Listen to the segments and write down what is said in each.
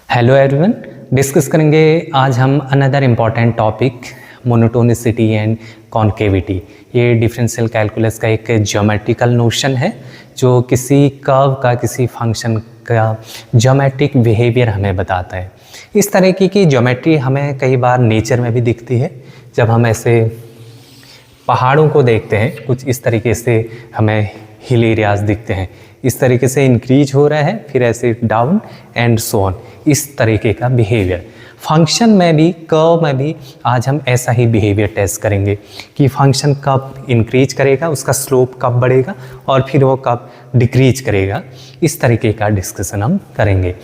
Hello everyone, discuss करेंगे आज हम another important topic monotonicity and concavity. ये डिफरेंशियल कैलकुलस का एक ज्योमेट्रिकल नोशन है जो किसी कर्व का, किसी फंक्शन का ज्योमेट्रिक बिहेवियर हमें बताता है। इस तरह की ज्योमेट्री हमें कई बार नेचर में भी दिखती है। जब हम ऐसे पहाड़ों को देखते हैं, कुछ इस तरीके से हमें हिल एरियाज दिखते हैं, इस तरीके से इंक्रीज हो रहा है, फिर ऐसे डाउन एंड सो ऑन, इस तरीके का बिहेवियर। फंक्शन में भी, कर्व में भी आज हम ऐसा ही बिहेवियर टेस्ट करेंगे कि फंक्शन कब इंक्रीज करेगा, उसका स्लोप कब बढ़ेगा और फिर वो कब डिक्रीज करेगा। इस तरीके का डिस्कशन हम करेंगे।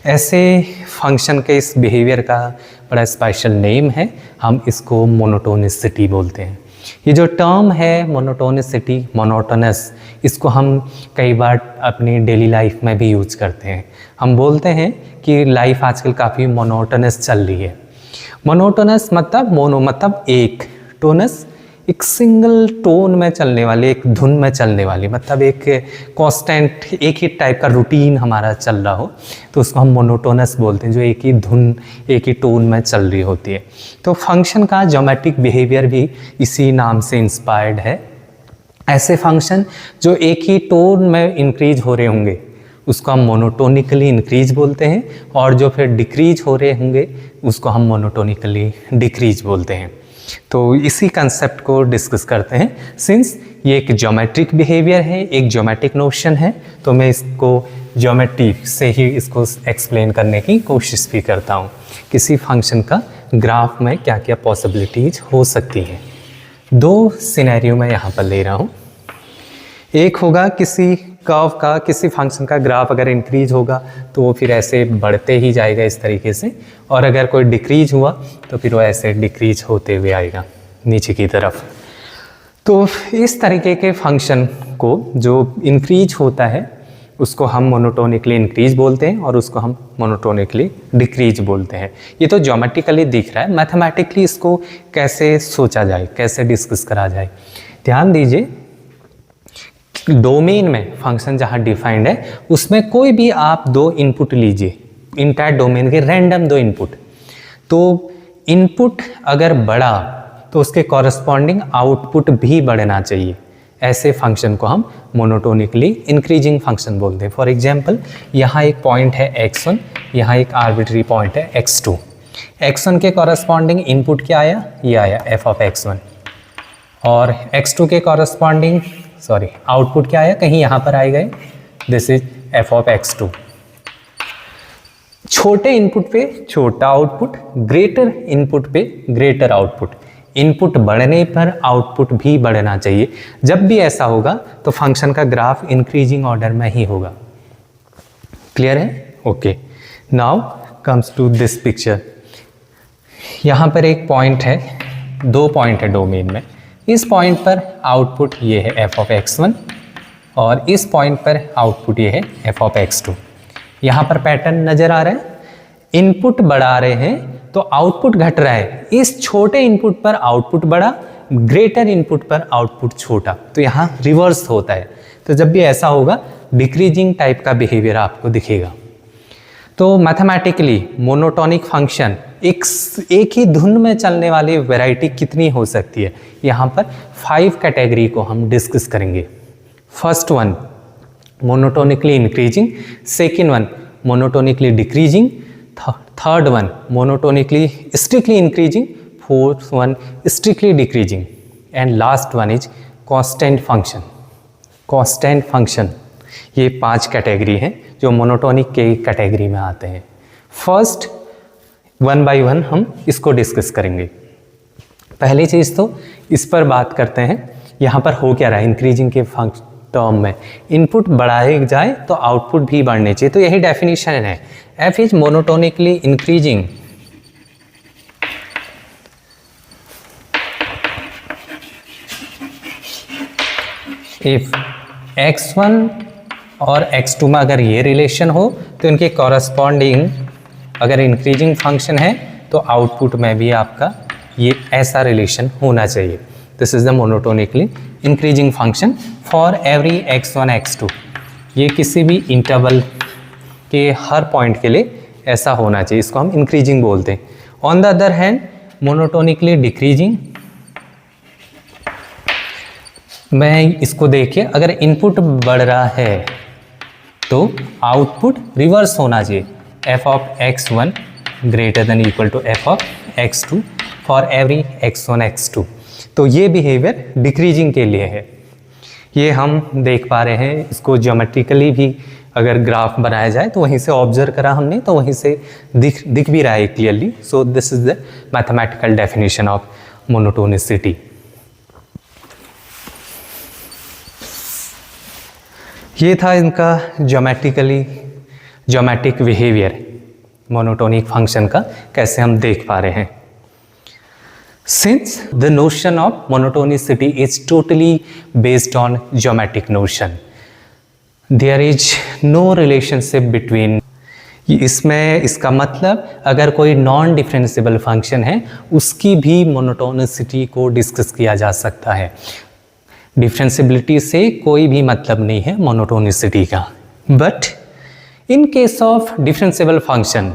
ऐसे फंक्शन के इस बिहेवियर का बड़ा स्पेशल नेम है, हम इसको मोनोटोनिसिटी बोलते हैं। ये जो टर्म है मोनोटोनिसिटी, मोनोटोनस, इसको हम कई बार अपनी डेली लाइफ में भी यूज करते हैं। हम बोलते हैं कि लाइफ आजकल काफ़ी मोनोटोनस चल रही है। मोनोटोनस मतलब मोनो मतलब एक, टोनस एक सिंगल टोन में चलने वाली, एक धुन में चलने वाली, मतलब एक कांस्टेंट, एक ही टाइप का रूटीन हमारा चल रहा हो तो उसको हम मोनोटोनस बोलते हैं, जो एक ही धुन, एक ही टोन में चल रही होती है। तो फंक्शन का ज्योमेट्रिक बिहेवियर भी इसी नाम से इंस्पायर्ड है। ऐसे फंक्शन जो एक ही टोन में इंक्रीज हो रहे होंगे उसको हम मोनोटोनिकली इंक्रीज बोलते हैं, और जो फिर डिक्रीज हो रहे होंगे उसको हम मोनोटोनिकली डिक्रीज बोलते हैं। तो इसी कंसेप्ट को डिस्कस करते हैं। सिंस ये एक ज्योमेट्रिक बिहेवियर है, एक ज्योमेट्रिक नोशन है, तो मैं इसको ज्योमेट्री से ही इसको एक्सप्लेन करने की कोशिश भी करता हूँ। किसी फंक्शन का ग्राफ में क्या क्या पॉसिबिलिटीज हो सकती हैं। दो सिनेरियो मैं यहाँ पर ले रहा हूँ। एक होगा किसी कर्व का, किसी फंक्शन का ग्राफ अगर इंक्रीज होगा तो वो फिर ऐसे बढ़ते ही जाएगा इस तरीके से, और अगर कोई डिक्रीज हुआ तो फिर वो ऐसे डिक्रीज होते हुए आएगा नीचे की तरफ। तो इस तरीके के फंक्शन को जो इंक्रीज होता है उसको हम मोनोटोनिकली इंक्रीज बोलते हैं, और उसको हम मोनोटोनिकली डिक्रीज बोलते हैं। ये तो ज्योमेट्रिकली दिख रहा है, मैथमेटिकली इसको कैसे सोचा जाए, कैसे डिस्कस करा जाए। ध्यान दीजिए, डोमेन में फंक्शन जहाँ डिफाइंड है उसमें कोई भी आप दो इनपुट लीजिए, इंटायर डोमेन के रैंडम दो इनपुट। तो इनपुट अगर बढ़ा तो उसके कॉरस्पॉन्डिंग आउटपुट भी बढ़ना चाहिए। ऐसे फंक्शन को हम मोनोटोनिकली इंक्रीजिंग फंक्शन बोलते हैं। फॉर एग्जांपल, यहाँ एक पॉइंट है x1, यहाँ एक आर्बिट्री पॉइंट है x2। x1 के कॉरस्पॉन्डिंग इनपुट क्या आया? ये आया f ऑफ x1, और x2 के कॉरस्पॉन्डिंग आउटपुट क्या आया? कहीं यहाँ पर आए गए, this is f of x2। छोटे इनपुट पे छोटा आउटपुट, ग्रेटर इनपुट पे ग्रेटर आउटपुट। इनपुट बढ़ने पर आउटपुट भी बढ़ना चाहिए। जब भी ऐसा होगा तो फंक्शन का ग्राफ इंक्रीजिंग ऑर्डर में ही होगा। क्लियर है? Okay, now comes to this picture. यहाँ पर एक पॉइंट है, दो पॉइंट है डोमेन में। इस पॉइंट पर आउटपुट ये है f ऑफ x1, और इस पॉइंट पर आउटपुट ये है f ऑफ x2। यहाँ पर पैटर्न नज़र आ रहा है, इनपुट बढ़ा रहे हैं तो आउटपुट घट रहा है। इस छोटे इनपुट पर आउटपुट बढ़ा, ग्रेटर इनपुट पर आउटपुट छोटा, तो यहाँ रिवर्स होता है। तो जब भी ऐसा होगा डिक्रीजिंग टाइप का बिहेवियर आपको दिखेगा। तो मैथमेटिकली मोनोटोनिक फंक्शन एक ही धुन में चलने वाली वैरायटी कितनी हो सकती है, यहाँ पर 5 कैटेगरी को हम डिस्कस करेंगे। First one monotonically increasing, second one monotonically decreasing, third one monotonically strictly increasing, fourth one strictly decreasing, and last one is constant function. Constant function, ये 5 कैटेगरी हैं जो मोनोटोनिक के कैटेगरी में आते हैं। फर्स्ट वन बाय वन हम इसको discuss करेंगे। पहली चीज़ तो इस पर बात करते हैं। यहाँ पर हो क्या रहा है इंक्रीजिंग के टर्म में? इनपुट बढ़ाए जाए तो आउटपुट भी बढ़ने चाहिए, तो यही डेफिनेशन है। f is monotonically increasing if x1 और x2 में अगर ये रिलेशन हो तो इनके कॉरस्पॉन्डिंग अगर इंक्रीजिंग फंक्शन है तो आउटपुट में भी आपका ये ऐसा रिलेशन होना चाहिए। This is the monotonically increasing function for every x1 x2। ये किसी भी इंटरवल के हर पॉइंट के लिए ऐसा होना चाहिए, इसको हम इंक्रीजिंग बोलते हैं। On the other hand monotonically decreasing, मैं इसको देखिए, अगर इनपुट बढ़ रहा है तो आउटपुट रिवर्स होना चाहिए, f of x1 greater than equal to f of x2 for every x1 x2। तो ये बिहेवियर डिक्रीजिंग के लिए है, ये हम देख पा रहे हैं। इसको ज्योमेट्रिकली भी अगर ग्राफ बनाया जाए तो वहीं से ऑब्जर्व करा हमने, तो वहीं से दिख भी रहा है clearly. So this is the mathematical definition of monotonicity. ये था इनका ज्योमेट्रिक बिहेवियर मोनोटोनिक फंक्शन का, कैसे हम देख पा रहे हैं। Since the notion of monotonicity is totally based on geometric notion, there is no relationship between, इसमें इसका मतलब अगर कोई नॉन डिफरेंशिएबल फंक्शन है उसकी भी मोनोटोनिसिटी को डिस्कस किया जा सकता है। डिफरेंशिएबिलिटी से कोई भी मतलब नहीं है मोनोटोनिसिटी का। But in case of differentiable function,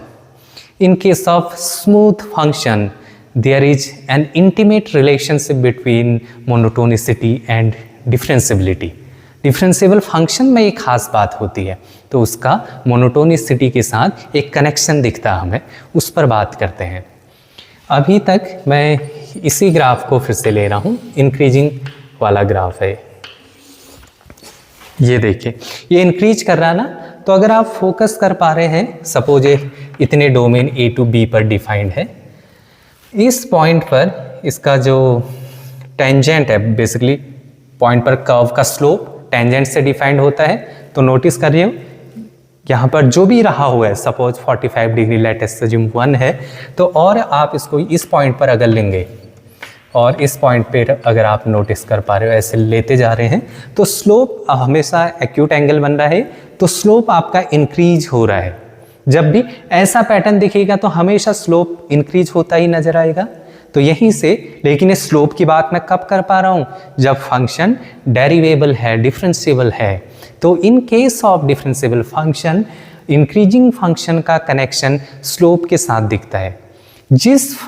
in case of smooth function, there is an intimate relationship between monotonicity and differentiability. Differentiable function में एक खास बात होती है, तो उसका मोनोटोनिसिटी के साथ एक कनेक्शन दिखता है हमें, उस पर बात करते हैं। अभी तक मैं इसी ग्राफ को फिर से ले रहा हूँ, इंक्रीजिंग वाला ग्राफ है। ये देखिए, ये इंक्रीज कर रहा है ना, तो अगर आप फोकस कर पा रहे हैं, सपोज इतने डोमेन A टू B पर डिफाइंड है, इस पॉइंट पर इसका जो टेंजेंट है, बेसिकली पॉइंट पर कर्व का स्लोप टेंजेंट से डिफाइंड होता है। तो नोटिस करिए यहाँ पर जो भी रहा हुआ है, सपोज 45 डिग्री लेटेस्ट अज्यूम 1 है, तो और आप इसको इस पॉइंट पर अगर लेंगे और इस पॉइंट पे अगर आप नोटिस कर पा रहे हो, ऐसे लेते जा रहे हैं, तो स्लोप हमेशा एक्यूट एंगल बन रहा है, तो स्लोप आपका इंक्रीज हो रहा है। जब भी ऐसा पैटर्न दिखेगा तो हमेशा स्लोप इंक्रीज होता ही नजर आएगा। तो यहीं से, लेकिन इस स्लोप की बात मैं कब कर पा रहा हूँ, जब फंक्शन डेरिवेबल है, डिफरेंशिएबल है। तो in case of differentiable function, increasing function का कनेक्शन स्लोप के साथ दिखता है। जिस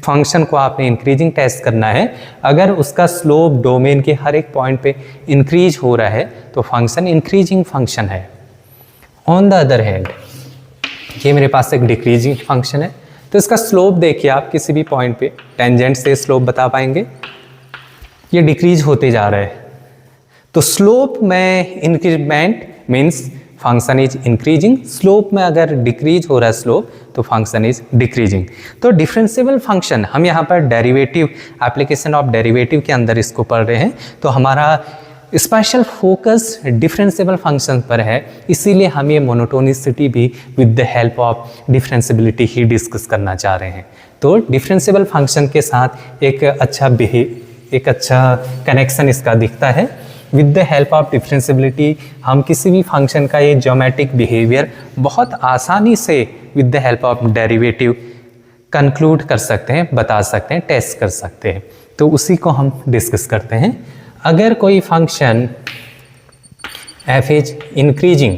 फंक्शन को आपने इंक्रीजिंग टेस्ट करना है, अगर उसका स्लोप डोमेन के हर एक पॉइंट पे इंक्रीज हो रहा है तो फंक्शन इंक्रीजिंग फंक्शन है। ऑन द अदर हैंड, ये मेरे पास एक डिक्रीजिंग फंक्शन है, तो इसका स्लोप देखिए, आप किसी भी पॉइंट पे टेंजेंट से स्लोप बता पाएंगे, ये डिक्रीज होते जा रहा है। तो स्लोप में increment means function is increasing, slope में अगर डिक्रीज हो रहा है स्लोप तो फंक्शन इज डिक्रीजिंग। तो डिफरेंशिएबल फंक्शन, हम यहाँ पर डेरिवेटिव, एप्लीकेशन ऑफ डेरिवेटिव के अंदर इसको पढ़ रहे हैं, तो हमारा स्पेशल फोकस डिफरेंशिएबल फंक्शन पर है, इसीलिए हम ये मोनोटोनिसिटी भी with the help of differentiability he discuss करना चाह रहे हैं। तो डिफरेंशिएबल फंक्शन के साथ एक अच्छा कनेक्शन इसका दिखता है। With the help of differentiability हम किसी भी फंक्शन का ये ज्योमेट्रिक बिहेवियर बहुत आसानी से with the help of derivative conclude कर सकते हैं, बता सकते हैं, टेस्ट कर सकते हैं। तो उसी को हम डिस्कस करते हैं। अगर कोई फंक्शन f इज इंक्रीजिंग,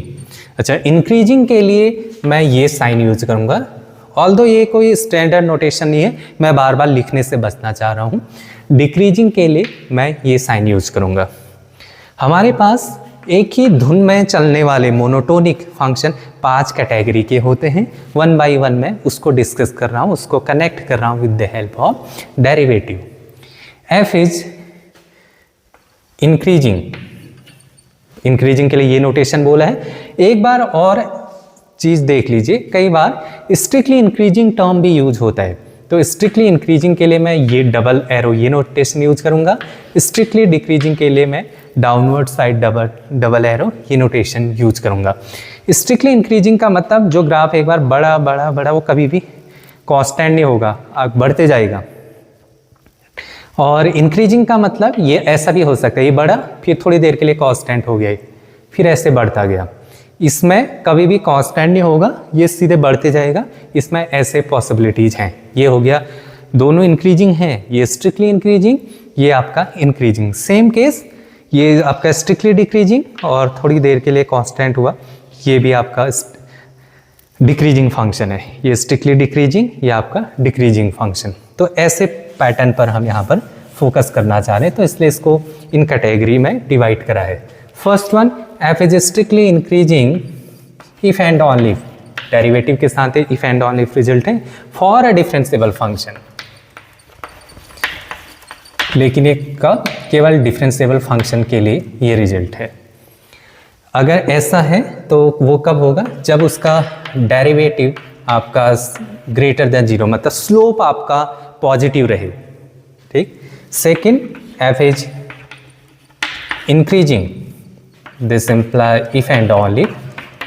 अच्छा इंक्रीजिंग के लिए मैं ये साइन यूज करूँगा, ऑल्दो ये कोई स्टैंडर्ड नोटेशन नहीं है, मैं बार बार लिखने से बचना चाह रहा हूँ। डिक्रीजिंग के लिए मैं ये साइन यूज करूँगा। हमारे पास एक ही धुन में चलने वाले मोनोटोनिक फंक्शन 5 कैटेगरी के होते हैं। 1 बाई 1 मैं उसको डिस्कस कर रहा हूँ, उसको कनेक्ट कर रहा हूँ with the help of derivative. f is increasing, increasing के लिए ये नोटेशन बोला है। एक बार और चीज़ देख लीजिए, कई बार स्ट्रिक्टली इंक्रीजिंग टर्म भी यूज होता है, तो स्ट्रिक्टली इंक्रीजिंग के लिए मैं ये डबल एरो, ये नोटेशन यूज करूंगा। स्ट्रिक्टली डिक्रीजिंग के लिए मैं डाउनवर्ड साइड डबल एरो, ये नोटेशन यूज करूंगा। स्ट्रिक्टली इंक्रीजिंग का मतलब जो ग्राफ एक बार बड़ा बड़ा बड़ा, वो कभी भी कांस्टेंट नहीं होगा, बढ़ते जाएगा। और इंक्रीजिंग का मतलब ये ऐसा भी हो सकता है, ये बढ़ा फिर थोड़ी देर के लिए कांस्टेंट हो गया, फिर ऐसे बढ़ता गया। इसमें कभी भी कांस्टेंट नहीं होगा, ये सीधे बढ़ते जाएगा। इसमें ऐसे पॉसिबिलिटीज हैं। ये हो गया, दोनों इंक्रीजिंग हैं, ये स्ट्रिक्टली इंक्रीजिंग, ये आपका इंक्रीजिंग। सेम केस ये आपका स्ट्रिक्टली डिक्रीजिंग और थोड़ी देर के लिए कांस्टेंट हुआ, ये भी आपका डिक्रीजिंग फंक्शन है, ये स्ट्रिक्टली डिक्रीजिंग, या आपका डिक्रीजिंग फंक्शन। तो ऐसे पैटर्न पर हम यहाँ पर फोकस करना चाह रहे हैं, तो इसलिए इसको इन कैटेगरी में डिवाइड करा है। First one, F is strictly increasing if and only, derivative के साथ इफ एंड ओनली रिजल्ट है फॉर अ डिफरेंशिएबल फंक्शन, लेकिन ये कब, केवल डिफरेंशिएबल फंक्शन के लिए ये रिजल्ट है। अगर ऐसा है तो वो कब होगा, जब उसका डेरिवेटिव आपका ग्रेटर देन जीरो, मतलब स्लोप आपका पॉजिटिव रहे। ठीक। Second, F is increasing, this imply if and only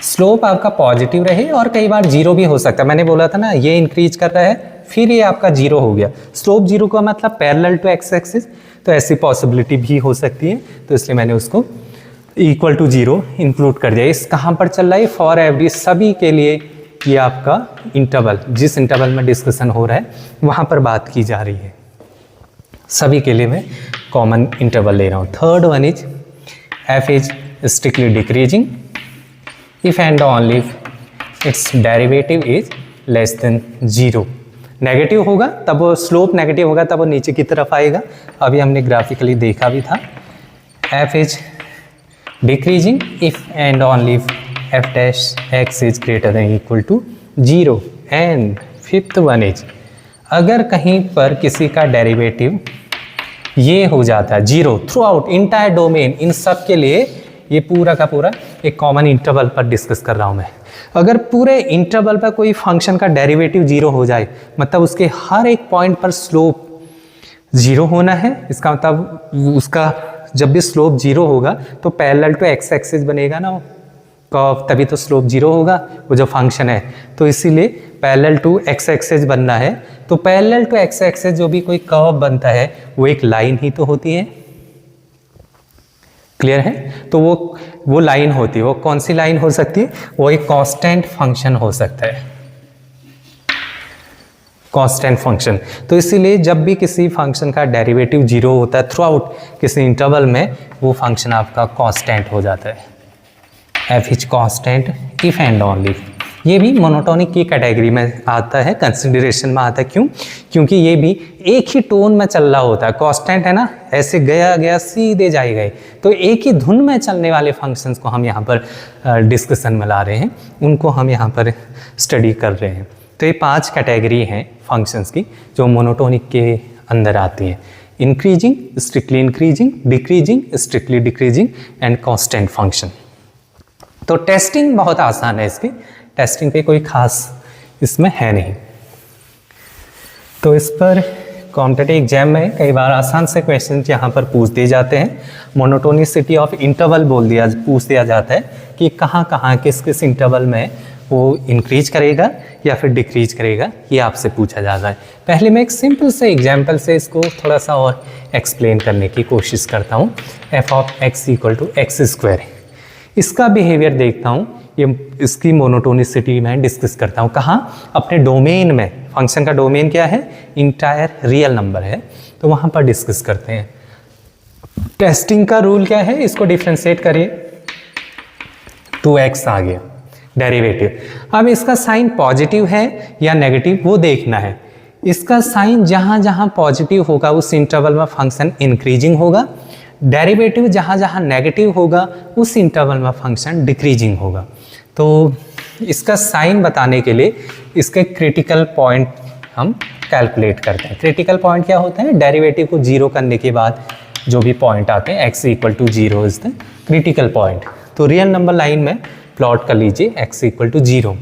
slope आपका पॉजिटिव रहे, और कई बार जीरो भी हो सकता है। मैंने बोला था ना, ये इंक्रीज कर रहा है फिर ये आपका जीरो हो गया, स्लोप जीरो का मतलब पैरेलल टू एक्स एक्सिस, तो ऐसी पॉसिबिलिटी भी हो सकती है, तो इसलिए मैंने उसको इक्वल टू जीरो इंक्लूड कर दिया। इस कहाँ पर चल रहा है, फॉर एवरी, सभी के लिए ये आपका इंटरवल, जिस इंटरवल में डिस्कशन हो रहा है वहाँ पर बात की जा रही है, सभी के लिए मैं कॉमन इंटरवल ले रहा हूँ। Third one is F is strictly decreasing if and only it's derivative is less than zero. Negative होगा तब वो, स्लोप नेगेटिव होगा तब वो नीचे की तरफ आएगा, अभी हमने ग्राफिकली देखा भी था। F is decreasing if and only f dash x is greater than equal to zero. And fifth one is, अगर कहीं पर किसी का डेरिवेटिव ये हो जाता है zero throughout entire domain, इन सब के लिए ये पूरा का पूरा एक कॉमन इंटरवल पर डिस्कस कर रहा हूँ मैं। अगर पूरे इंटरवल पर कोई फंक्शन का डेरिवेटिव जीरो हो जाए, मतलब उसके हर एक पॉइंट पर स्लोप जीरो होना है, इसका मतलब उसका जब भी स्लोप जीरो होगा तो पैरेलल टू एक्स एक्सिस बनेगा ना कर्व, तभी तो स्लोप जीरो होगा वो जो फंक्शन है। तो इसीलिए पैरेलल टू एक्स एक्सिस बनना है, तो पैरेलल टू एक्स एक्सिस जो भी कोई कर्व बनता है वो एक लाइन ही तो होती है। क्लियर है? तो वो लाइन होती है, वो कौन सी लाइन हो सकती है, वो एक कांस्टेंट फंक्शन हो सकता है, कांस्टेंट फंक्शन। तो इसीलिए जब भी किसी फंक्शन का डेरिवेटिव जीरो होता है थ्रू आउट किसी इंटरवल में, वो फंक्शन आपका कांस्टेंट हो जाता है। F is constant if and only, ये भी मोनोटोनिक की कैटेगरी में आता है, कंसिडरेशन में आता है। क्यों? क्योंकि ये भी एक ही टोन में चल रहा होता है, कांस्टेंट है ना, ऐसे गया गया सीधे जाए गए, तो एक ही धुन में चलने वाले फंक्शंस को हम यहाँ पर डिस्कशन में ला रहे हैं, उनको हम यहाँ पर स्टडी कर रहे हैं। तो ये 5 कैटेगरी हैं फंक्शंस की जो मोनोटोनिक के अंदर आती हैं: increasing, strictly increasing, decreasing, strictly decreasing and constant function. तो टेस्टिंग बहुत आसान है इसकी, टेस्टिंग पे कोई खास इसमें है नहीं। तो इस पर कॉम्पिटिटिव एग्जाम में कई बार आसान से क्वेश्चन यहाँ पर पूछ दिए जाते हैं। मोनोटोनिसिटी ऑफ इंटरवल पूछ दिया जाता है कि कहाँ कहाँ किस किस इंटरवल में वो इंक्रीज करेगा या फिर डिक्रीज करेगा, ये आपसे पूछा जाता है। पहले मैं एक सिंपल से एग्जाम्पल से इसको थोड़ा सा और एक्सप्लेन करने की कोशिश करता हूँ। F of x equal to x square, इसका बिहेवियर देखता हूँ, ये इसकी मोनोटोनिसिटी मैं डिस्कस करता हूँ। कहाँ? अपने डोमेन में। फंक्शन का डोमेन क्या है? इंटायर रियल नंबर है, तो वहाँ पर डिस्कस करते हैं। टेस्टिंग का रूल क्या है? इसको डिफ्रेंशिएट करिए, 2x आ गया डेरिवेटिव। अब इसका साइन पॉजिटिव है या नेगेटिव वो देखना है। इसका साइन जहाँ जहाँ पॉजिटिव होगा उस इंटरवल में फंक्शन इंक्रीजिंग होगा, डेरिवेटिव जहाँ जहाँ नेगेटिव होगा उस इंटरवल में फंक्शन डिक्रीजिंग होगा। तो इसका साइन बताने के लिए इसके क्रिटिकल पॉइंट हम कैलकुलेट करते हैं। क्रिटिकल पॉइंट क्या होता है? डेरिवेटिव को जीरो करने के बाद जो भी पॉइंट आते हैं, x equal to zero is the critical point. तो रियल नंबर लाइन में प्लॉट कर लीजिए x इक्वल टू जीरो।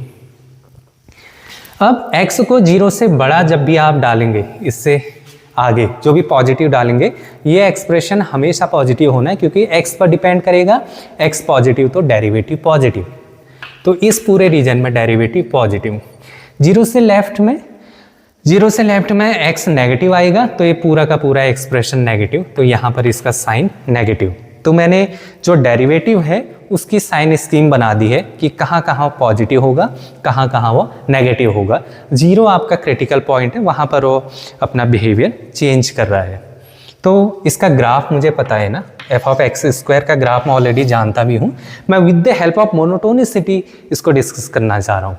अब x को जीरो से बड़ा जब भी आप डालेंगे, इससे आगे जो भी पॉजिटिव डालेंगे, ये एक्सप्रेशन हमेशा पॉजिटिव होना है, क्योंकि x पर डिपेंड करेगा। x पॉजिटिव तो डेरिवेटिव पॉजिटिव, तो इस पूरे रीजन में डेरिवेटिव पॉजिटिव। जीरो से लेफ्ट में x नेगेटिव आएगा, तो ये पूरा का पूरा एक्सप्रेशन नेगेटिव, तो यहाँ पर इसका साइन नेगेटिव। तो मैंने जो डेरिवेटिव है उसकी साइन स्कीम बना दी है कि कहाँ कहाँ पॉजिटिव होगा, कहाँ कहाँ वो नेगेटिव होगा। जीरो आपका क्रिटिकल पॉइंट है, वहाँ पर वो अपना बिहेवियर चेंज कर रहा है। तो इसका ग्राफ मुझे पता है ना, एफ ऑफ एक्स स्क्वायर का ग्राफ मैं ऑलरेडी जानता भी हूँ, मैं with the help of monotonicity इसको डिस्कस करना चाह रहा हूँ।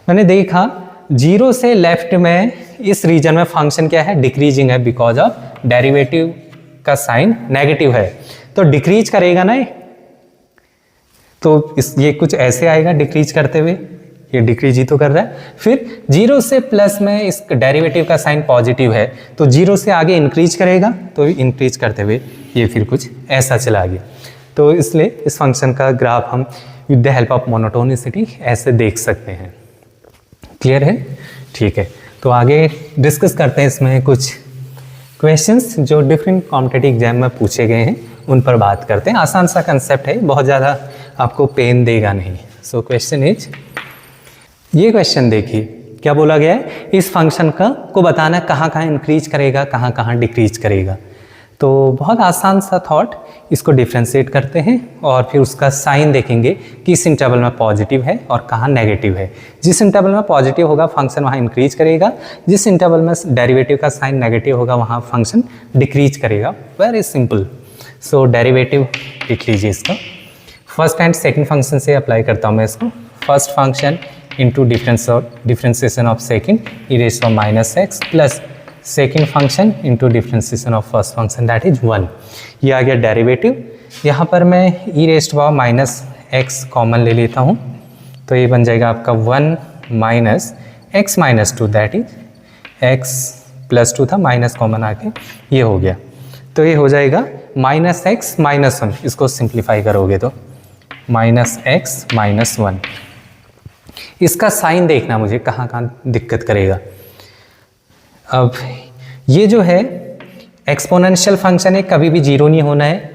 मैंने देखा 0 से लेफ्ट में इस रीजन में फंक्शन क्या है, डिक्रीजिंग है, बिकॉज ऑफ डेरिवेटिव का साइन नेगेटिव है, तो डिक्रीज करेगा ना ये, तो ये कुछ ऐसे आएगा डिक्रीज करते हुए, ये डिक्रीज ही तो कर रहा है। फिर 0 से प्लस में इस डेरिवेटिव का साइन पॉजिटिव है, तो 0 से आगे इंक्रीज करेगा, तो इंक्रीज करते हुए ये फिर कुछ ऐसा चला गया। तो इसलिए इस फंक्शन का ग्राफ हम with the help of monotonicity ऐसे देख सकते हैं। क्लियर है? ठीक है, तो आगे डिस्कस करते हैं इसमें कुछ क्वेश्चंस जो डिफरेंट कॉम्पिटिटिव एग्जाम में पूछे गए हैं, उन पर बात करते हैं। आसान सा कंसेप्ट है, बहुत ज़्यादा आपको पेन देगा नहीं। सो क्वेश्चन इज, ये क्वेश्चन देखिए क्या बोला गया है, इस फंक्शन को बताना कहाँ कहाँ इंक्रीज करेगा, कहाँ कहाँ डिक्रीज करेगा। तो बहुत आसान सा थॉट, इसको डिफ्रेंशिएट करते हैं और फिर उसका साइन देखेंगे कि इस इंटरवल में पॉजिटिव है और कहाँ नेगेटिव है। जिस इंटरवल में पॉजिटिव होगा फंक्शन वहाँ इंक्रीज करेगा, जिस इंटरवल में डेरिवेटिव का साइन नेगेटिव होगा वहाँ फंक्शन डिक्रीज करेगा। Very simple. सो डेरिवेटिव लिख लीजिए इसका, फर्स्ट एंड सेकंड फंक्शन से अप्लाई करता हूँ मैं इसको। First function into differentiation of second e raise to minus x plus second function into differentiation of first function that is 1। ये आ गया डेरिवेटिव। यहाँ पर मैं e raise to minus x common ले लेता हूँ, तो ये बन जाएगा आपका 1 minus x minus 2 that is x plus 2 था, माइनस कॉमन आके ये हो गया, तो ये हो जाएगा माइनस एक्स माइनस 1। इसको सिंप्लीफाई करोगे तो माइनस एक्स माइनस 1। इसका साइन देखना मुझे कहाँ कहाँ दिक्कत करेगा। अब ये जो है एक्सपोनेंशियल फंक्शन है, कभी भी जीरो नहीं होना है।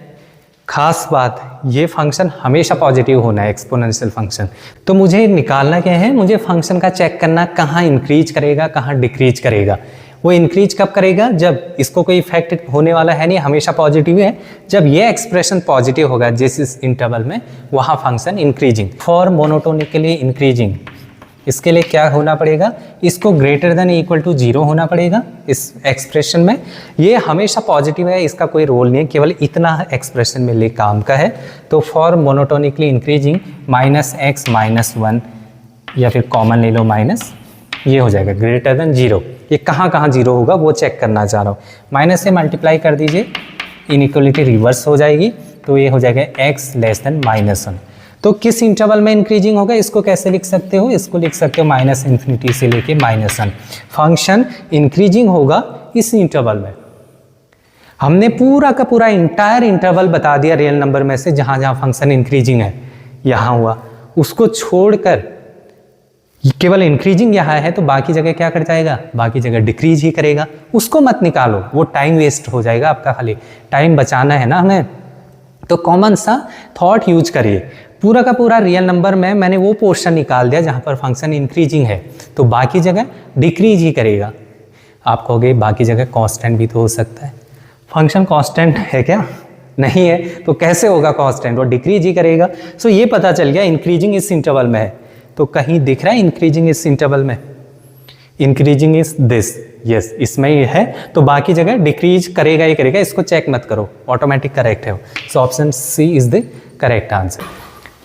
खास बात, ये फंक्शन हमेशा पॉजिटिव होना है एक्सपोनेंशियल फंक्शन। तो मुझे निकालना क्या है, मुझे फंक्शन का चेक करना कहाँ इंक्रीज करेगा कहाँ डिक्रीज करेगा। वो इंक्रीज कब करेगा, जब इसको कोई इफेक्ट होने वाला है नहीं, हमेशा पॉजिटिव है। जब ये एक्सप्रेशन पॉजिटिव होगा जिस इस इंटरवल में, वहाँ function increasing. For monotonically increasing इसके लिए क्या होना पड़ेगा, इसको ग्रेटर देन इक्वल टू 0 होना पड़ेगा इस एक्सप्रेशन में। ये हमेशा पॉजिटिव है, इसका कोई रोल नहीं है, केवल इतना एक्सप्रेशन में लिए काम का है। तो for monotonically increasing minus x minus 1, या फिर कॉमन ले लो माइनस, ये हो जाएगा ग्रेटर देन 0। ये कहाँ कहाँ 0 होगा वो चेक करना चाह रहा हूँ। माइनस से मल्टीप्लाई कर दीजिए, इनइक्वलिटी रिवर्स हो जाएगी, तो ये हो जाएगा x लेस देन माइनस 1। तो किस इंटरवल में इंक्रीजिंग होगा, इसको कैसे लिख सकते हो, इसको लिख सकते हो माइनस इन्फिनिटी से लेके माइनस 1। फंक्शन इंक्रीजिंग होगा इस इंटरवल में। हमने पूरा का पूरा इंटायर इंटरवल बता दिया रियल नंबर में से, जहाँ जहाँ फंक्शन इंक्रीजिंग है यहाँ हुआ, उसको छोड़कर केवल इंक्रीजिंग यहाँ है, तो बाकी जगह क्या कर जाएगा, बाकी जगह डिक्रीज ही करेगा। उसको मत निकालो, वो टाइम वेस्ट हो जाएगा आपका, खाली टाइम बचाना है ना हमें। तो कॉमन सा थॉट यूज करिए। पूरा का पूरा रियल नंबर में मैंने वो पोर्शन निकाल दिया जहाँ पर फंक्शन इंक्रीजिंग है, तो बाकी जगह डिक्रीज ही करेगा। आप कहोगे बाकी जगह कांस्टेंट भी तो हो सकता है। फंक्शन कांस्टेंट है क्या, नहीं है, तो कैसे होगा कांस्टेंट, वो डिक्रीज ही करेगा। सो ये पता चल गया इंक्रीजिंग इस इंटरवल में है। तो कहीं दिख रहा है इंक्रीजिंग इस इंटरवल में, इंक्रीजिंग इज दिस, यस इसमें ही है, तो बाकी जगह डिक्रीज करेगा ही करेगा। इसको चेक मत करो, ऑटोमेटिक करेक्ट है। So option C is the correct answer.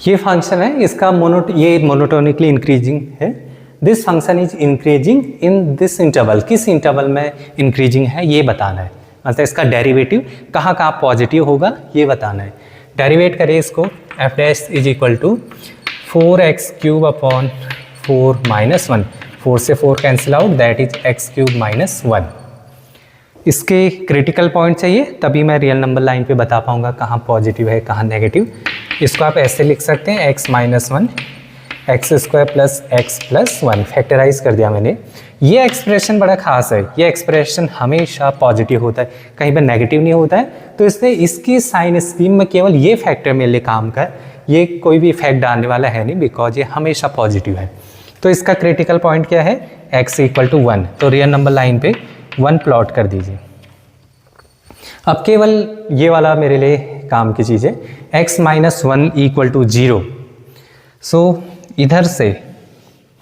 ये फंक्शन है, इसका ये मोनोटोनिकली इंक्रीजिंग है। This function is increasing in this interval. किस इंटरवल में इंक्रीजिंग है ये बताना है, मतलब इसका डेरिवेटिव कहाँ कहाँ पॉजिटिव होगा ये बताना है। डेरिवेट करें इसको, f dash is equal to 4x cube upon 4 minus 1। 4 से 4 cancel out, that is x cube minus 1। इसके क्रिटिकल पॉइंट चाहिए, तभी मैं रियल नंबर लाइन पे बता पाऊंगा कहाँ पॉजिटिव है कहाँ नेगेटिव। इसको आप ऐसे लिख सकते हैं, x minus 1 x square plus x plus 1। Factorise कर दिया मैंने। ये एक्सप्रेशन बड़ा खास है, ये एक्सप्रेशन हमेशा पॉजिटिव होता है, कहीं पर नेगेटिव नहीं होता है। तो इसलिए इसकी साइन स्कीम में केवल ये फैक्टर मेरे लिए काम का है, ये कोई भी इफेक्ट डालने वाला है नहीं, बिकॉज ये हमेशा पॉजिटिव है। तो इसका क्रिटिकल पॉइंट क्या है, x इक्वल टू 1। तो रियल नंबर लाइन पे 1 प्लॉट कर दीजिए। अब केवल ये वाला मेरे लिए काम की चीज़ है, x माइनस 1 इक्वल टू 0। सो इधर से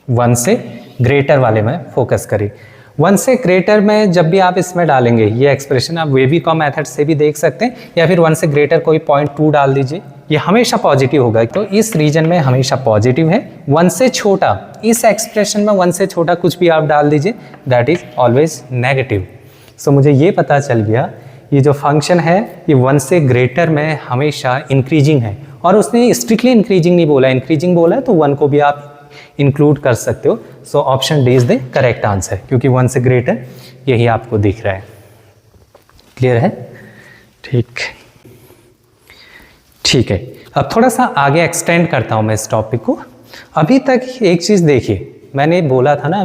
1 से ग्रेटर वाले में फोकस करें। 1 से ग्रेटर में जब भी आप इसमें डालेंगे ये एक्सप्रेशन, आप वेविकॉ मेथड से भी देख सकते हैं, या फिर 1 से ग्रेटर कोई 0.2 डाल दीजिए, ये हमेशा पॉजिटिव होगा। तो इस रीजन में हमेशा पॉजिटिव है। 1 से छोटा, इस एक्सप्रेशन में 1 से छोटा कुछ भी आप डाल दीजिए, दैट इज ऑलवेज नेगेटिव। सो मुझे ये पता चल गया ये जो फंक्शन है ये 1 से ग्रेटर में हमेशा इंक्रीजिंग है, और उसने स्ट्रिक्टली इंक्रीजिंग नहीं बोला, इंक्रीजिंग बोला है तो 1 को भी आप इंक्लूड कर सकते हो। So option D is the correct answer, क्योंकि 1 से ग्रेटर यही आपको दिख रहा है। क्लियर है? ठीक है। अब थोड़ा सा आगे एक्सटेंड करता हूँ मैं इस टॉपिक को। अभी तक एक चीज़ देखिए, मैंने बोला था ना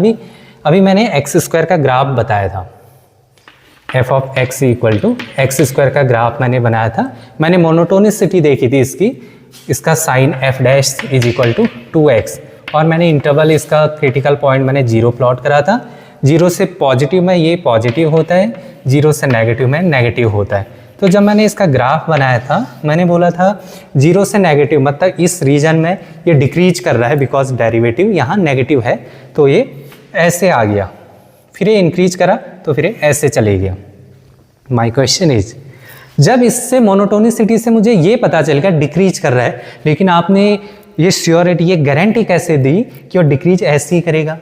अभी मैंने एक्स स्क्वायर का ग्राफ बताया था, f of x equal to x square का ग्राफ मैंने बनाया था। मैंने मोनोटोनिसिटी देखी थी इसका sign f dash is equal to 2x, और मैंने इंटरवल इसका क्रिटिकल पॉइंट मैंने 0 प्लॉट करा था। 0 से पॉजिटिव में ये पॉजिटिव होता है, 0 से नेगेटिव में नेगेटिव होता है। तो जब मैंने इसका ग्राफ बनाया था मैंने बोला था 0 से नेगेटिव मतलब इस रीजन में ये डिक्रीज कर रहा है, बिकॉज डेरिवेटिव यहाँ नेगेटिव है, तो ये ऐसे आ गया, फिर ये इंक्रीज करा तो फिर ये ऐसे चले गया। माय क्वेश्चन इज, जब इससे मोनोटोनिसिटी से मुझे ये पता चल गया डिक्रीज कर रहा है, लेकिन आपने ये श्योरिटी, ये गारंटी कैसे दी कि वो डिक्रीज ऐसे ही करेगा?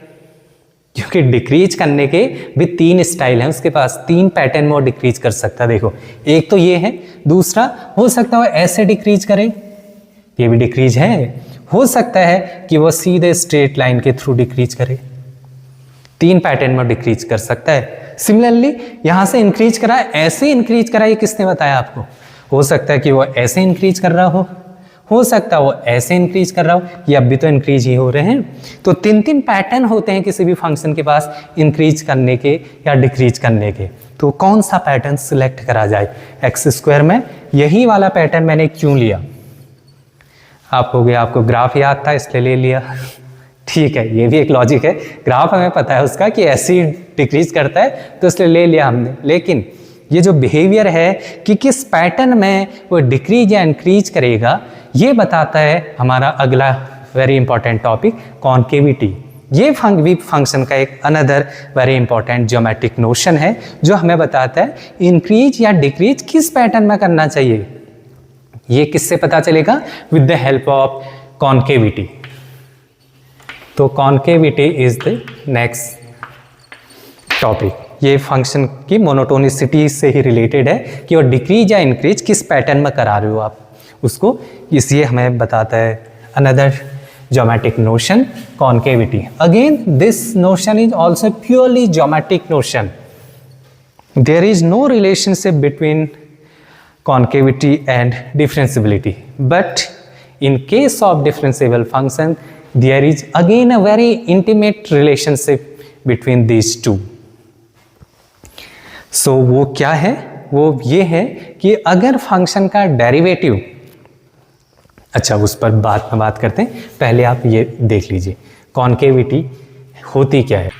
क्योंकि डिक्रीज करने के भी 3 स्टाइल हैं उसके पास, 3 पैटर्न में वो डिक्रीज कर सकता है। देखो, एक तो ये है, दूसरा हो सकता है वो ऐसे डिक्रीज करे, ये भी डिक्रीज है। हो सकता है कि वो सीधे स्ट्रेट लाइन के थ्रू डिक्रीज करे, 3 पैटर्न में डिक्रीज कर सकता है। सिमिलरली यहाँ से इंक्रीज करा, ऐसे इंक्रीज करा, ये किसने बताया आपको? हो सकता है कि वो ऐसे इंक्रीज कर रहा हो सकता है वो ऐसे इंक्रीज कर रहा हो, ये अब भी तो इंक्रीज ही हो रहे हैं। तो 3 पैटर्न होते हैं किसी भी फंक्शन के पास इंक्रीज करने के या डिक्रीज करने के। तो कौन सा पैटर्न सिलेक्ट करा जाए? एक्स स्क्वायर में यही वाला पैटर्न मैंने क्यों लिया? आपको ग्राफ याद था इसलिए ले लिया। ठीक है, ये भी एक लॉजिक है, ग्राफ हमें पता है उसका कि ऐसे ही डिक्रीज करता है तो इसलिए ले लिया हमने। लेकिन ये जो बिहेवियर है कि किस पैटर्न में वो डिक्रीज या इंक्रीज करेगा, ये बताता है हमारा अगला वेरी इंपॉर्टेंट टॉपिक, कॉन्केविटी। ये फंक्शन का एक another very important geometric notion है जो हमें बताता है इंक्रीज या डिक्रीज किस पैटर्न में करना चाहिए। ये किससे पता चलेगा? With the help of concavity. तो concavity is the next topic. ये फंक्शन की मोनोटोनिसिटी से ही रिलेटेड है कि वो डिक्रीज या इंक्रीज किस पैटर्न में करा रहे हो आप उसको, इसलिए हमें बताता है another geometric notion, concavity. Again this notion is also purely geometric notion. There is no relationship between concavity and differentiability, but in case of differentiable function there is again a very intimate relationship between these two. So वो क्या है? वो ये है कि अगर function का derivative, अच्छा उस पर बात करते हैं, पहले आप ये देख लीजिए कॉन्केविटी होती क्या है।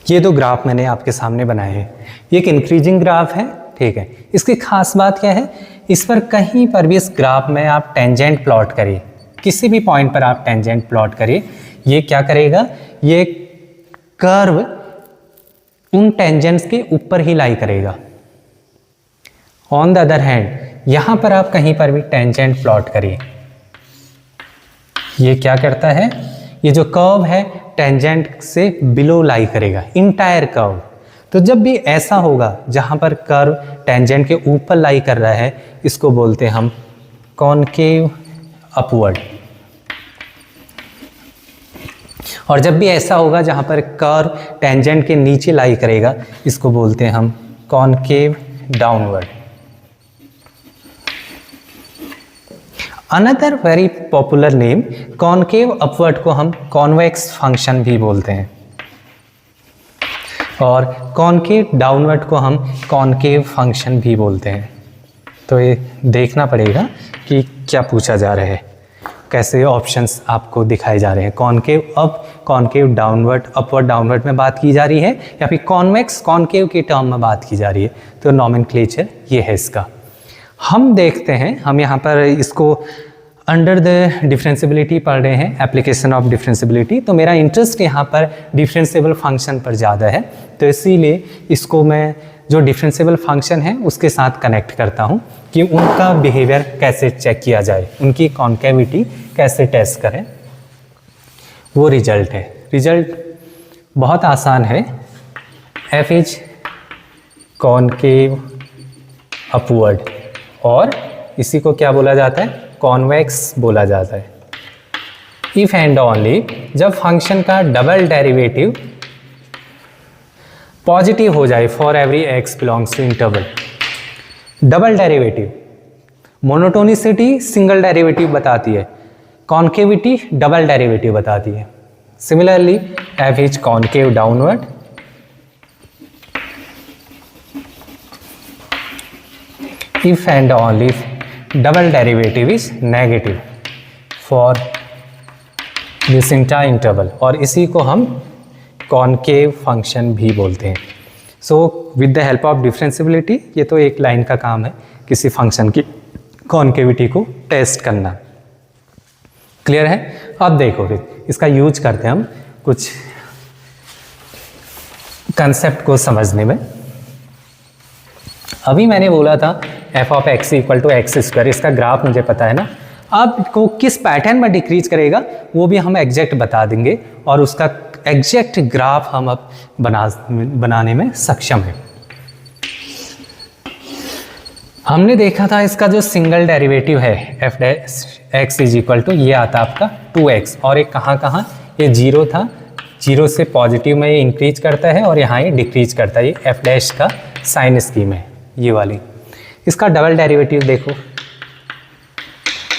ये दो ग्राफ मैंने आपके सामने बनाए हैं, ये एक इंक्रीजिंग ग्राफ है, ठीक है। इसकी खास बात क्या है? इस पर कहीं पर भी इस ग्राफ में आप टेंजेंट प्लॉट करिए, किसी भी पॉइंट पर आप टेंजेंट प्लॉट करिए, ये क्या करेगा? ये कर्व उन टेंजेंट्स के ऊपर ही लाई करेगा। ऑन द अदर हैंड यहां पर आप कहीं पर भी टेंजेंट प्लॉट करिए, ये क्या करता है? ये जो कर्व है टेंजेंट से बिलो लाई करेगा, इंटायर कर्व। तो जब भी ऐसा होगा जहां पर कर्व टेंजेंट के ऊपर लाई कर रहा है, इसको बोलते हैं हम कॉनकेव अपवर्ड। और जब भी ऐसा होगा जहां पर कर्व टेंजेंट के नीचे लाई करेगा, इसको बोलते हैं हम concave downward. Another very popular name, concave upward को हम कॉन्वेक्स फंक्शन भी बोलते हैं, और कॉनकेव डाउनवर्ड को हम कॉनकेव फंक्शन भी बोलते हैं। तो ये देखना पड़ेगा कि क्या पूछा जा रहा है, कैसे ऑप्शंस आपको दिखाए जा रहे हैं। Concave up, concave downward, upward downward में बात की जा रही है, या फिर कॉन्वेक्स कॉनकेव के टर्म में बात की जा रही है। तो नॉमेनक्लेचर ये है इसका। हम देखते हैं, हम यहाँ पर इसको अंडर द डिफरेंशियबिलिटी पढ़ रहे हैं, एप्लीकेशन ऑफ डिफरेंशियबिलिटी, तो मेरा इंटरेस्ट यहाँ पर डिफरेंशिएबल फंक्शन पर ज़्यादा है, तो इसीलिए इसको मैं जो डिफरेंशिएबल फंक्शन है उसके साथ कनेक्ट करता हूँ कि उनका बिहेवियर कैसे चेक किया जाए, उनकी कॉन्केविटी कैसे टेस्ट करें, वो रिजल्ट है। रिजल्ट बहुत आसान है, एफ इज कॉन्केव अपवर्ड, और इसी को क्या बोला जाता है, कॉन्वेक्स बोला जाता है। इफ एंड ओनली जब फंक्शन का डबल डेरिवेटिव पॉजिटिव हो जाए for every x belongs to interval. Double derivative, monotonicity single derivative बताती है, कॉन्केविटी डबल डेरिवेटिव बताती है। Similarly f is concave downward, if and only if double derivative is negative for this entire interval, और इसी को हम concave function भी बोलते हैं। So with the help of differentiability, ये तो एक लाइन का काम है किसी फंक्शन की कॉन्केविटी को टेस्ट करना। क्लियर है? अब देखो फिर इसका यूज करते हैं हम कुछ कंसेप्ट को समझने में। अभी मैंने बोला था f of x equal to x square, इसका ग्राफ मुझे पता है ना। अब को किस पैटर्न में डिक्रीज करेगा वो भी हम एग्जैक्ट बता देंगे, और उसका एग्जैक्ट ग्राफ हम अब बनाने में सक्षम हैं। हमने देखा था इसका जो सिंगल डेरिवेटिव है f x is equal to, ये आता आपका 2x, और एक कहाँ ये 0 था, 0 से पॉजिटिव में ये इंक्रीज करता है और यहाँ ये डिक्रीज करता है। ये एफ डैश का साइन स्कीम है ये वाली। इसका डबल डेरिवेटिव देखो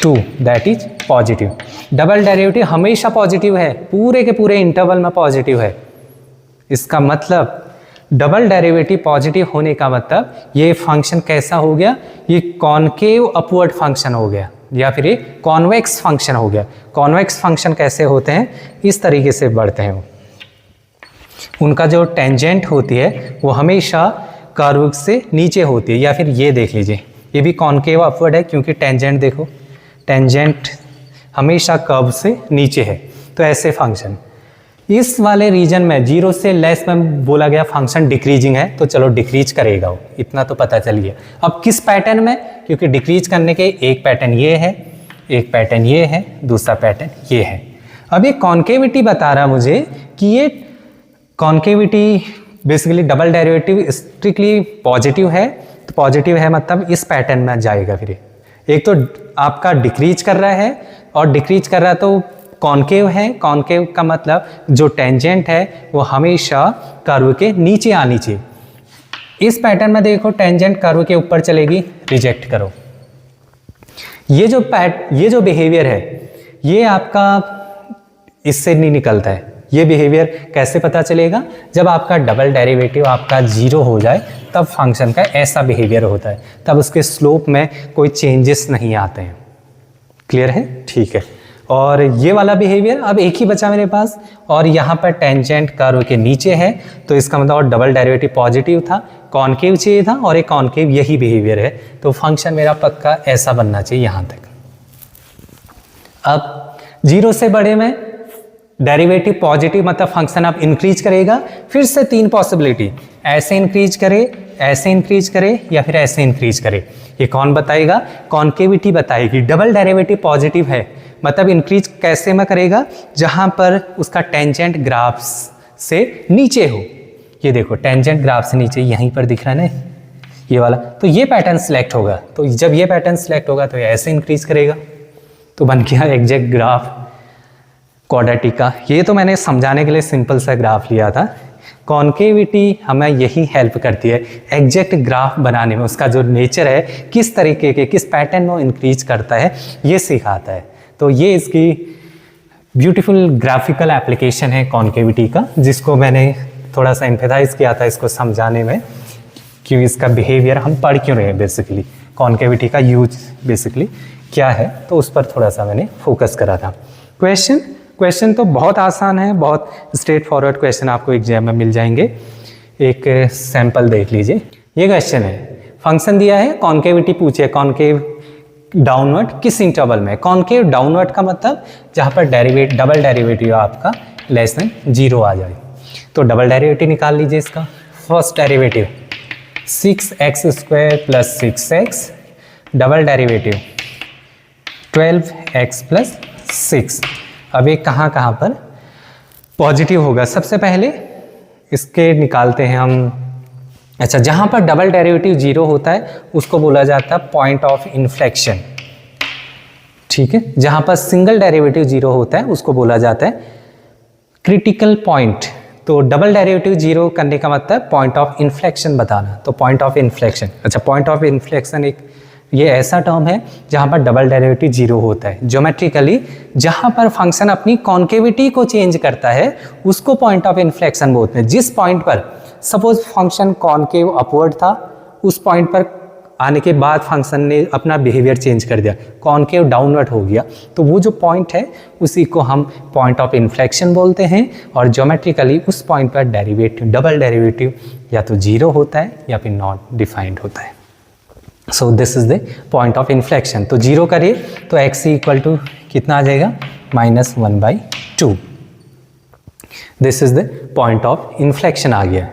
2, that is positive. Double derivative हमेशा पॉजिटिव है, पूरे के पूरे इंटरवल में पॉजिटिव है। इसका मतलब डबल डेरिवेटिव पॉजिटिव होने का मतलब ये फंक्शन कैसा हो गया, ये कॉन्केव अपवर्ड फंक्शन हो गया, या फिर ये कॉन्वेक्स फंक्शन हो गया। कॉन्वेक्स फंक्शन कैसे होते हैं, इस तरीके से बढ़ते हैं वो। उनका जो टेंजेंट होती है वो हमेशा कर्व से नीचे होती है, या फिर ये देख लीजिए, ये भी कॉन्केव अपवर्ड है क्योंकि टेंजेंट देखो, टेंजेंट हमेशा कर्व से नीचे है। तो ऐसे फंक्शन इस वाले रीजन में 0 से लेस में बोला गया फंक्शन डिक्रीजिंग है, तो चलो डिक्रीज करेगा वो, इतना तो पता चल गया। अब किस पैटर्न में, क्योंकि डिक्रीज करने के एक पैटर्न ये है, एक पैटर्न ये है, दूसरा पैटर्न ये है। अब ये कॉन्केविटी बता रहा मुझे कि ये concavity basically double derivative strictly positive है, तो पॉजिटिव है मतलब इस पैटर्न में जाएगा। फिर एक तो आपका डिक्रीज कर रहा है, और डिक्रीज कर रहा है तो कॉन्केव है, कॉन्केव का मतलब जो टेंजेंट है वो हमेशा कर्व के नीचे आनी चाहिए। इस पैटर्न में देखो टेंजेंट कर्व के ऊपर चलेगी, रिजेक्ट करो। ये जो बिहेवियर है ये आपका इससे नहीं निकलता है। ये बिहेवियर कैसे पता चलेगा, जब आपका डबल डेरिवेटिव आपका 0 हो जाए तब फंक्शन का ऐसा बिहेवियर होता है, तब उसके स्लोप में कोई चेंजेस नहीं आते हैं। क्लियर है? ठीक है। और ये वाला बिहेवियर अब एक ही बचा मेरे पास, और यहाँ पर टेंजेंट कर्व के नीचे है, तो इसका मतलब और डबल डेरिवेटिव पॉजिटिव था, कॉन्केव चाहिए था, और एक कॉन्केव यही बिहेवियर है, तो फंक्शन मेरा पक्का ऐसा बनना चाहिए यहाँ तक। अब 0 से बड़े में डेरिवेटिव पॉजिटिव मतलब फंक्शन अब इंक्रीज करेगा। फिर से 3 पॉसिबिलिटी, ऐसे इंक्रीज करे, ऐसे इंक्रीज करे, या फिर ऐसे इंक्रीज करे। ये कौन बताएगा? कॉन्केविटी बताएगी। डबल डेरिवेटिव पॉजिटिव है मतलब इंक्रीज कैसे में करेगा, जहां पर उसका टेंजेंट ग्राफ से नीचे हो। ये देखो टेंजेंट ग्राफ से नीचे यहीं पर दिख रहा है ना ये वाला, तो ये पैटर्न सिलेक्ट होगा। तो जब ये पैटर्न सिलेक्ट होगा तो ये ऐसे इंक्रीज करेगा, तो बन गया एग्जैक्ट ग्राफ क्वाड्रेटिक का। ये तो मैंने समझाने के लिए सिंपल सा ग्राफ लिया था। कॉन्केविटी हमें यही हेल्प करती है एग्जैक्ट ग्राफ बनाने में, उसका जो नेचर है, किस तरीके के, किस पैटर्न में इंक्रीज करता है, ये सिखाता है। तो ये इसकी ब्यूटीफुल ग्राफिकल एप्लीकेशन है कॉन्केविटी का, जिसको मैंने थोड़ा सा एम्फेसाइज किया था इसको समझाने में, कि इसका बिहेवियर हम पढ़ क्यों रहे हैं, बेसिकली कॉन्केविटी का यूज बेसिकली क्या है, तो उस पर थोड़ा सा मैंने फोकस करा था। क्वेश्चन तो बहुत आसान है, बहुत स्ट्रेट फॉरवर्ड क्वेश्चन आपको एग्जाम में मिल जाएंगे। एक सैंपल देख लीजिए। ये क्वेश्चन है, फंक्शन दिया है, कॉन्केविटी पूछे, कॉन्केव डाउनवर्ड किस इंटरवल में, कॉनकेव डाउनवर्ड का मतलब जहाँ पर डबल डेरिवेटिव आपका लेस देन 0 आ जाए। तो डबल डेरिवेटिव निकाल लीजिए इसका। First derivative 6x² + 6x, double derivative 12x + 6। अब ये कहाँ कहाँ पर पॉजिटिव होगा, सबसे पहले इसके निकालते हैं हम। अच्छा, जहाँ पर डबल डेरिवेटिव 0 होता है उसको बोला जाता है पॉइंट ऑफ इन्फ्लेक्शन, ठीक है। जहाँ पर सिंगल डेरिवेटिव 0 होता है उसको बोला जाता है क्रिटिकल पॉइंट। तो डबल डेरिवेटिव 0 करने का मतलब पॉइंट ऑफ इन्फ्लेक्शन बताना। तो पॉइंट ऑफ इन्फ्लेक्शन, अच्छा, पॉइंट ऑफ इन्फ्लेक्शन एक ये ऐसा टर्म है जहाँ पर डबल डेरिवेटिव 0 होता है। ज्योमेट्रिकली जहाँ पर फंक्शन अपनी कॉन्केविटी को चेंज करता है उसको पॉइंट ऑफ इन्फ्लेक्शन बोलते हैं। जिस पॉइंट पर सपोज फंक्शन कॉन्केव अपवर्ड था, उस पॉइंट पर आने के बाद फंक्शन ने अपना बिहेवियर चेंज कर दिया, कॉन्केव डाउनवर्ड हो गया, तो वो जो पॉइंट है उसी को हम पॉइंट ऑफ इन्फ्लेक्शन बोलते हैं। और ज्योमेट्रिकली उस पॉइंट पर डेरिवेटिव, डबल डेरिवेटिव या तो 0 होता है या फिर नॉट डिफाइंड होता है। So this is the point of inflection. तो 0 करिए तो x = कितना आ जाएगा, -1/2। This is the point of inflection आ गया।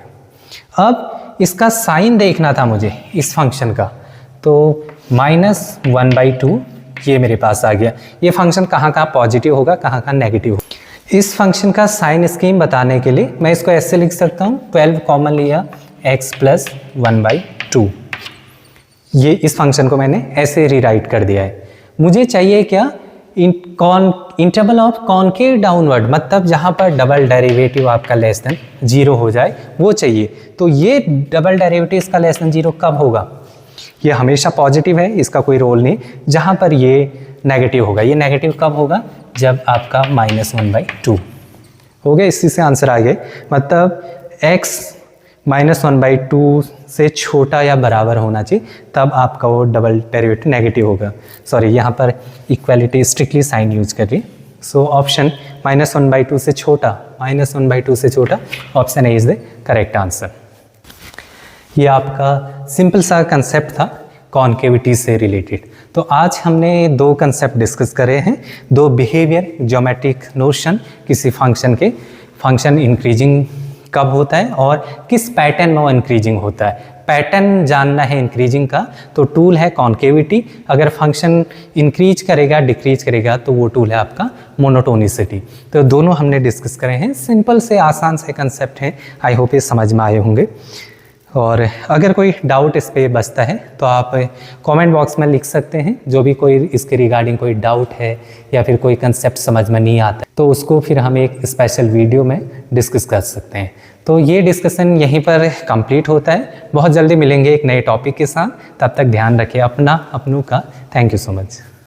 अब इसका साइन देखना था मुझे इस फंक्शन का, तो -1/2 ये मेरे पास आ गया। ये फंक्शन कहाँ कहाँ पॉजिटिव होगा, कहाँ कहाँ नेगेटिव होगा। इस फंक्शन का साइन स्कीम बताने के लिए मैं इसको ऐसे लिख सकता हूँ, 12 कॉमन लिया, x + 1/2। ये इस फंक्शन को मैंने ऐसे रीराइट कर दिया है। मुझे चाहिए क्या, इंटरवल ऑफ कॉन्केव डाउनवर्ड, मतलब जहाँ पर डबल डेरिवेटिव आपका लेस देन 0 हो जाए वो चाहिए। तो ये डबल डेरिवेटिव इसका लेस देन 0 कब होगा, ये हमेशा पॉजिटिव है, इसका कोई रोल नहीं। जहाँ पर ये नेगेटिव होगा, ये नेगेटिव कब होगा, जब आपका -1/2 हो गया। इसी से आंसर आ गए, मतलब x -1/2 से छोटा या बराबर होना चाहिए, तब आपका वो डबल डेरिवेटिव नेगेटिव होगा। सॉरी, यहाँ पर इक्वालिटी स्ट्रिक्टली साइन यूज कर रही। सो ऑप्शन -1/2 से छोटा, -1/2 से छोटा, option A is the correct answer. ये आपका सिंपल सा कंसेप्ट था कॉन्केविटी से रिलेटेड। तो आज हमने 2 कंसेप्ट डिस्कस करे हैं, 2 बिहेवियर, ज्योमेट्रिक नोशन किसी फंक्शन के, फंक्शन इंक्रीजिंग कब होता है और किस पैटर्न में वो इंक्रीजिंग होता है। पैटर्न जानना है इंक्रीजिंग का तो टूल है कॉन्केविटी। अगर फंक्शन इंक्रीज करेगा, डिक्रीज करेगा, तो वो टूल है आपका मोनोटोनिसिटी। तो दोनों हमने डिस्कस करे हैं, सिंपल से आसान से कंसेप्ट हैं। आई होप ये समझ में आए होंगे। और अगर कोई डाउट इस पर बचता है तो आप कमेंट बॉक्स में लिख सकते हैं। जो भी कोई इसके रिगार्डिंग कोई डाउट है या फिर कोई कंसेप्ट समझ में नहीं आता तो उसको फिर हम एक स्पेशल वीडियो में डिस्कस कर सकते हैं। तो ये डिस्कशन यहीं पर कंप्लीट होता है। बहुत जल्दी मिलेंगे एक नए टॉपिक के साथ, तब तक ध्यान रखें अपना, अपनों का। Thank you so much.